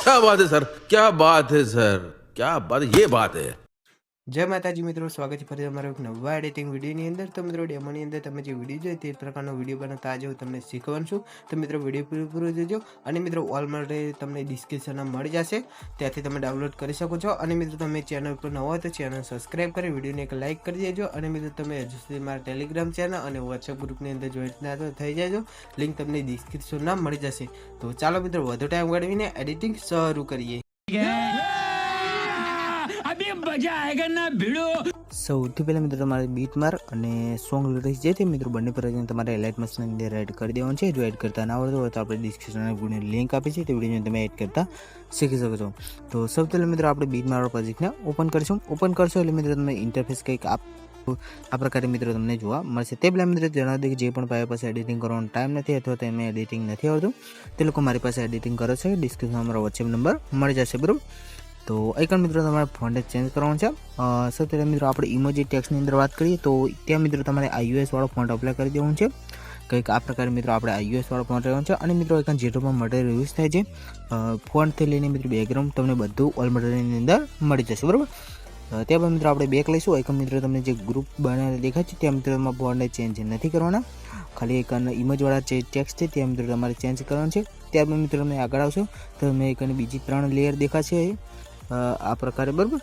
क्या बात है सर, क्या बात है सर, क्या बात है, ये बात है। जय माताजी मित्रों, स्वागत है फरी તમારો એક નવા એડિટિંગ વિડીયોની અંદર। તો મિત્રો ડેમોની અંદર તમે જે વિડીયો જોઈએ તે પ્રકારનો વિડીયો બનાવતા આજે હું તમને શીખવાનું છું। તો મિત્રો વિડીયો પૂરો જોજો અને મિત્રો ઓલ માટે તમને ડિસ્ક્રિપ્શનમાં મળી જશે, ત્યાંથી તમે ડાઉનલોડ કરી શકો છો। અને મિત્રો તમે ચેનલ પર નવા હોય તો ચેનલ સબસ્ક્રાઇબ કરી વિડીયોને એક લાઇક કરી દેજો। અને મિત્રો તમે હજુ સુધી મારા ટેલિગ્રામ ચેનલ અને વોટ્સએપ ગ્રુપની અંદર જોઈન્ટ ના તો થઈ જાજો, લિંક તમને ડિસ્ક્રિપ્શનમાં મળી જશે। તો ચાલો મિત્રો વધુ ટાઈમ ગાળવીને એડિટિંગ શરૂ કરીએ। अभी मजा आएगा ना भिड़ो। સૌથી પહેલાં મિત્રો તમારે બીટ માર્ક અને સોંગ લિરિક્સ જે છે મિત્રો બંને પર તમારે એલાઇટ મશીનની અંદર એડ કરી દેવાનું છે। જો એડ કરતા ના આવડતું હોય તો આપણે ડિસ્ક્રિપ્શનમાં વિડીયોની લિંક આપી છે, તે વિડીયોને તમે એડ કરતા શીખી શકો છો। તો સૌથી પહેલાં મિત્રો આપણે બીટ માર્ક પ્રોજેક્ટને ઓપન કરીશું। ઓપન કરશો એટલે મિત્રો તમે ઇન્ટરફેસ કંઈક આ પ્રકારે મિત્રો તમને જોવા મળશે। તે પહેલાં મિત્રો જણાવી દે કે જે પણ ભાઈ પાસે એડિટિંગ કરવાનો ટાઈમ નથી અથવા તો એમને એડિટિંગ નથી આવડતું તે લોકો મારી પાસે એડિટિંગ કરે છે। ડિસ્ક્રિપ્શનમાં મારો વોટ્સએપ નંબર મળી જશે, બરાબર। તો આઇકન મિત્રો તમારે ફોન્ટ ચેન્જ કરવાનું છે। સૌથી પહેલાં મિત્રો આપણે ઇમોજી ટેક્સ્ટની અંદર વાત કરીએ તો ત્યાં મિત્રો તમારે iOS વાળો ફોન્ટ અપ્લાય કરી દેવાનું છે। કંઈક આ પ્રકારે મિત્રો આપણે iOS વાળો ફોન્ટ રહેવાનું છે। અને મિત્રો આઇકન જેટલો પણ મટીરિયલ યુઝ થાય છે ફોન્ટથી લઈને મિત્રો બેકગ્રાઉન્ડ તમને બધું ઓલ મટીરિયલની અંદર મળી જશે, બરાબર। ત્યારબાદ મિત્રો આપણે બેક લઈશું। આઇકન મિત્રો તમને જે ગ્રુપ બનાવેલા દેખાય છે ત્યાં મિત્રો તમારે ફોન્ટને ચેન્જ નથી કરવાના, ખાલી આઇકન ઇમેજવાળા જે ટેક્સ્ટ છે ત્યાં મિત્રો તમારે ચેન્જ કરવાનું છે। ત્યારબાદ મિત્રો તમે આગળ આવશો તો તમે આઇકન બીજી 3 લેયર દેખાશે આ પ્રકારે, બરાબર।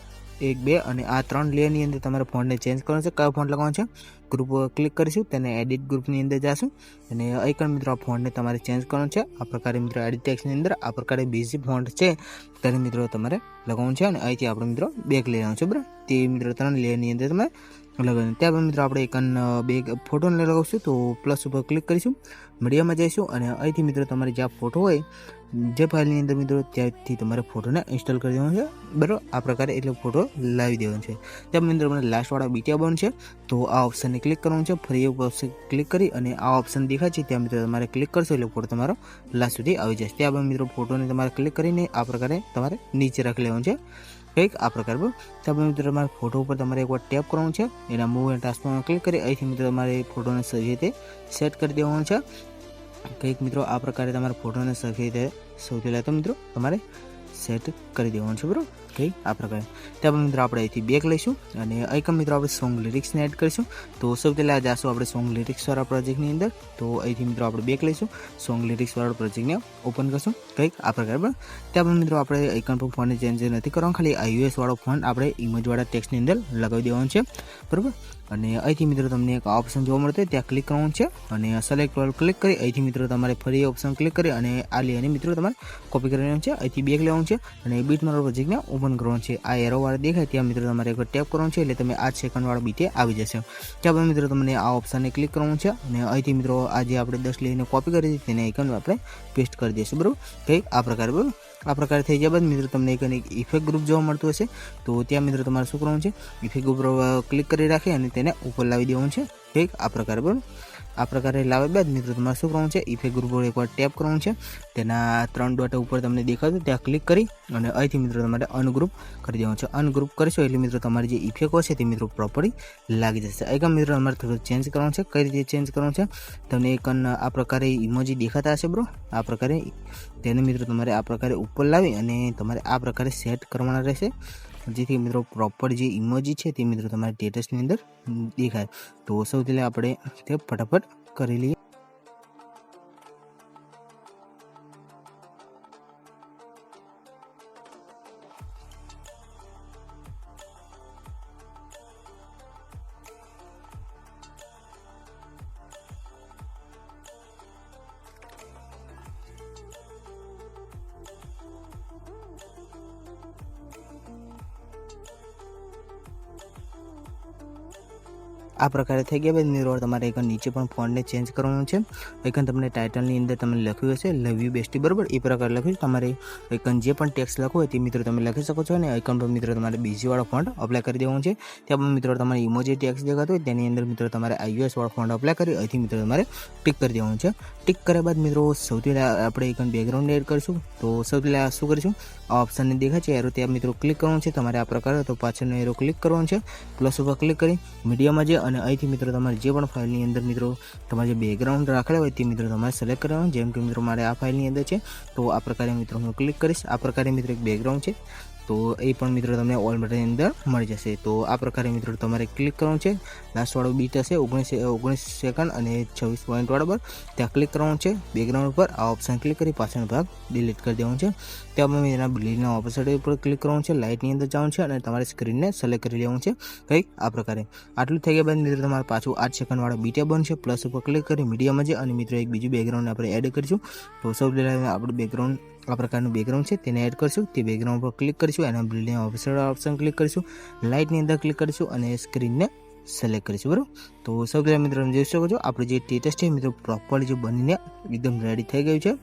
1 2 અને આ 3 લેયરની અંદર તમારે ફોન્ટને ચેન્જ કરવાનો છે। કયો ફોન્ટ લગાવવાનો છે ગ્રુપ ક્લિક કરીશું, તેને એડિટ ગ્રુપની અંદર જશું અને આઇકન મિત્રો આ ફોન્ટને તમારે ચેન્જ કરવાનો છે। આ પ્રકારે મિત્રો એડિટ ટેક્સ્ટની અંદર આ પ્રકારે બીજી ફોન્ટ છે તેને મિત્રો તમારે લગાવવાનું છે અને અહીંથી આપણે મિત્રો બેક લઈ આવવાનું છે, બરાબર। તે મિત્રો 3 લેયરની અંદર તમે લગાવ્યું। ત્યારબાદ મિત્રો આપણે આઇકન બેક ફોટોને લગાવશું તો પ્લસ ઉપર ક્લિક કરીશું, મીડિયામાં જઈશું અને અહીંથી મિત્રો તમારે જ્યાં ફોટો હોય જે ફાઇલની અંદર મિત્રો ત્યાંથી તમારે ફોટોને ઇન્સ્ટોલ કરી દેવાનો છે, બરાબર। આ પ્રકારે એટલે ફોટો લાવી દેવાનો છે। ત્યાં મિત્રો મને લાસ્ટવાળા બીટા બન છે તો આ ઓપ્શનને ક્લિક કરવાનું છે। ફરી એક ઓપ્શન ક્લિક કરી અને આ ઓપ્શન દેખાય છે ત્યાં મિત્રો તમારે ક્લિક કરશો એટલે ફોટો તમારો લાસ્ટ સુધી આવી જશે। ત્યારબાદ મિત્રો ફોટોને તમારે ક્લિક કરીને આ પ્રકારે તમારે નીચે રાખી લેવાનું છે, કંઈક આ પ્રકાર, બરાબર। ત્યારબાદ મિત્રો તમારે ફોટો ઉપર તમારે એકવાર ટેપ કરવાનું છે, એના મૂવ એન્ડ ટ્રાન્સફોર્મમાં ક્લિક કરી અહીંથી મિત્રો તમારે ફોટોને સહી રીતે સેટ કરી દેવાનું છે, કંઈક મિત્રો આ પ્રકારે તમારે ફોટોને સરખી રીતે સૌથી પહેલાં તો મિત્રો તમારે સેટ કરી દેવાનું છે, બરાબર, કંઈક આ પ્રકારે। ત્યારબાદ મિત્રો આપણે અહીંથી બેક લઈશું અને આઇકન મિત્રો આપણે સોંગ લિરિક્સને એડ કરીશું। તો સૌથી પહેલાં જઈશું આપણે સોંગ લિરિક્સવાળા પ્રોજેક્ટની અંદર, તો અહીંથી મિત્રો આપણે બેક લઈશું, સોંગ લિરિક્સવાળા પ્રોજેક્ટને ઓપન કરશું, કંઈક આ પ્રકારે, બરાબર। ત્યારબાદ મિત્રો આપણે આઇકન પર ફોનને ચેન્જ નથી કરવાનું, ખાલી iOS વાળો ફોન આપણે ઇમેજવાળા ટેક્સ્ટની અંદર લગાવી દેવાનું છે, બરાબર। અને અહીંથી મિત્રો તમને એક ઓપ્શન જોવા મળશે ત્યાં ક્લિક કરવાનું છે અને સિલેક્ટ પર ક્લિક કરી અહીંથી મિત્રો તમારે ફરી ઓપ્શન ક્લિક કરી અને આ લેયરને મિત્રો તમારે કોપી કરી લેવાનું છે, અહીંથી બેક લેવાનું છે અને બીટ મારો પ્રોજેક્ટને ઓપન કરવાનું છે। આ એરોવાળા દેખાય ત્યાં મિત્રો તમારે એકવાર ટેપ કરવાનું છે એટલે તમે આ સેકન્ડવાળા બીટે આવી જશે। ત્યારબાદ મિત્રો તમને આ ઓપ્શનને ક્લિક કરવાનું છે અને અહીંથી મિત્રો આ જે આપણે 10 લેયરને કોપી કરી હતી તેને આઇકન આપણે પેસ્ટ કરી દઈશું, બરાબર, કંઈક આ પ્રકારે, બરાબર। આ પ્રકારે થઈ ગયા બાદ મિત્રો તમને એક ઇફેક્ટ ગ્રુપ જોવા મળતું હશે તો ત્યાં મિત્રો તમારે શું કરવાનું છે ઇફેક્ટ ગ્રુપ ક્લિક કરી રાખી અને તેને ઉપર લાવી દેવાનું છે, કંઈક આ પ્રકારે, બરાબર। આ પ્રકારે લાવ્યા બાદ મિત્રો તમારે શું કરવાનું છે ઇફેક્ટ ગ્રુપ પર એકવાર ટેપ કરવાનું છે, તેના 3 ડોટ ઉપર તમને દેખાતું ત્યાં ક્લિક કરી અને અહીંથી મિત્રો તમારે અનગ્રુપ કરી દેવાનું છે। અનગ્રુપ કરશો એટલે મિત્રો તમારી જે ઇફેક્ટો છે તે મિત્રો પ્રોપરલી લાગી જશે। આઇકન મિત્રો તમારે થોડું ચેન્જ કરવાનું છે, કઈ રીતે ચેન્જ કરવાનું છે તમને આઇકન આ પ્રકારે ઇમોજી દેખાતા હશે, બ્રો, આ પ્રકારે તેને મિત્રો તમારે આ પ્રકારે ઉપર લાવી અને તમારે આ પ્રકારે સેટ કરવાના રહેશે જેથી મિત્રો પ્રોપર જે ઇમોજી છે તે મિત્રો તમારા સ્ટેટસની અંદર દેખાય। તો સૌથી પહેલાં આપણે તે ફટાફટ કરી લઈએ। આ પ્રકારે થઈ ગયા બાદ મિત્રો તમારે આઇકન નીચે પણ ફોન્ટને ચેન્જ કરવાનું છે। આઇકન તમને ટાઇટલની અંદર તમે લખ્યું હશે લવ યુ બેસ્ટી, બરાબર, એ પ્રકારે લખ્યું તમારે આઇકન જે પણ ટેક્સ્ટ લખવું હોય તે મિત્રો તમે લખી શકો છો અને આઇકન પર મિત્રો તમારે બીજીવાળો ફોન્ટ અપ્લાય કરી દેવાનું છે। ત્યારબાદ મિત્રો તમારે ઇમોજી ટેક્સ્ટ દેખાતો હોય તેની અંદર મિત્રો તમારે iOS વાળો ફોન્ટ અપ્લાય કરી અહીંથી મિત્રો તમારે ટિક કરી દેવાનું છે। ટિક કર્યા બાદ મિત્રો સૌથી પહેલાં આપણે એક બેકગ્રાઉન્ડ એડ કરીશું. તો સૌથી પહેલાં શું કરીશું, આ ઓપ્શનને દેખાય છે એરો, ત્યાં મિત્રો ક્લિક કરવાનું છે. તમારે આ પ્રકારે તો પાછળનો એરો ક્લિક કરવાનો છે, પ્લસ ઉપર ક્લિક કરી મીડિયામાં જે અને અહીંથી મિત્રો તમારે જે પણ ફાઇલની અંદર મિત્રો તમારે જે બેકગ્રાઉન્ડ રાખેલા હોય તે મિત્રો તમારે સિલેક્ટ કરવાનું. જેમ કે મિત્રો મારે આ ફાઇલની અંદર છે, તો આ પ્રકારે મિત્રો હું ક્લિક કરીશ. આ પ્રકારે મિત્રો એક બેકગ્રાઉન્ડ છે, તો એ પણ મિત્રો તમને ઓલ બટનની અંદર મળી જશે. તો આ પ્રકારે મિત્રો તમારે ક્લિક કરવાનું છે. લાસ્ટવાળો બીટ હશે 19 સેકન્ડ અને 26 પોઈન્ટ બરાબર, ત્યાં ક્લિક કરવાનું છે. બેકગ્રાઉન્ડ પર આ ઓપ્શન ક્લિક કરી પાછળનો ભાગ ડિલીટ કરી દેવાનો છે. ત્યારબાદ એના બ્લીડના ઓપોઝિટ ઉપર ક્લિક કરવાનું છે. લાઇટની અંદર જવાનું છે અને તમારે સ્ક્રીનને સિલેક્ટ કરી લેવાનું છે કંઈક આ પ્રકારે. આટલું થઈ ગયા બાદ મિત્રો તમારે પાછું 8 સેકન્ડવાળો બીટ બનશે, પ્લસ ઉપર ક્લિક કરી મીડિયામાં છે અને મિત્રો એક બીજું બેકગ્રાઉન્ડ આપણે એડ કરીશું. તો સૌથી પહેલાં આપણું બેકગ્રાઉન્ડ આ પ્રકારનું બેકગ્રાઉન્ડ છે તેને એડ કરીશું. તે બેકગ્રાઉન્ડ પર ક્લિક કરીશું, એના બ્લીડના ઓપ્શન ક્લિક કરીશું, લાઇટની અંદર ક્લિક કરીશું અને સ્ક્રીનને સિલેક્ટ કરીશું બરાબર. તો સૌથી પહેલાં મિત્રો જોઈ શકો છો આપણે જે સ્ટેટસ છે મિત્રો પ્રોપરલી જે બનીને એકદમ રેડી થઈ ગયું છે.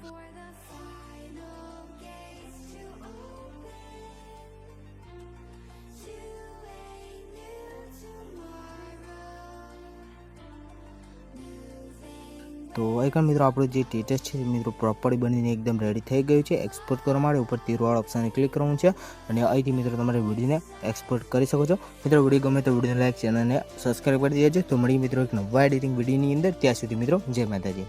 તો અહીં મિત્રો આપણું જે સ્ટેટસ છે મિત્રો પ્રોપરલી બનીને એકદમ રેડી થઈ ગયું છે. એક્સપોર્ટ કરવા માટે ઉપર તીરવાળા ઓપ્શનને ક્લિક કરવાનું છે અને અહીંથી મિત્રો તમારે વિડીયોને એક્સપોર્ટ કરી શકો છો. મિત્રો વિડીયો ગમે તો વિડીયોને લાઈક, ચેનલને સબસ્ક્રાઈબ કરી દેજો. તો મળી મિત્રો એક નવા એડિટિંગ વિડીયોની અંદર. ત્યાં સુધી મિત્રો જય માતાજી.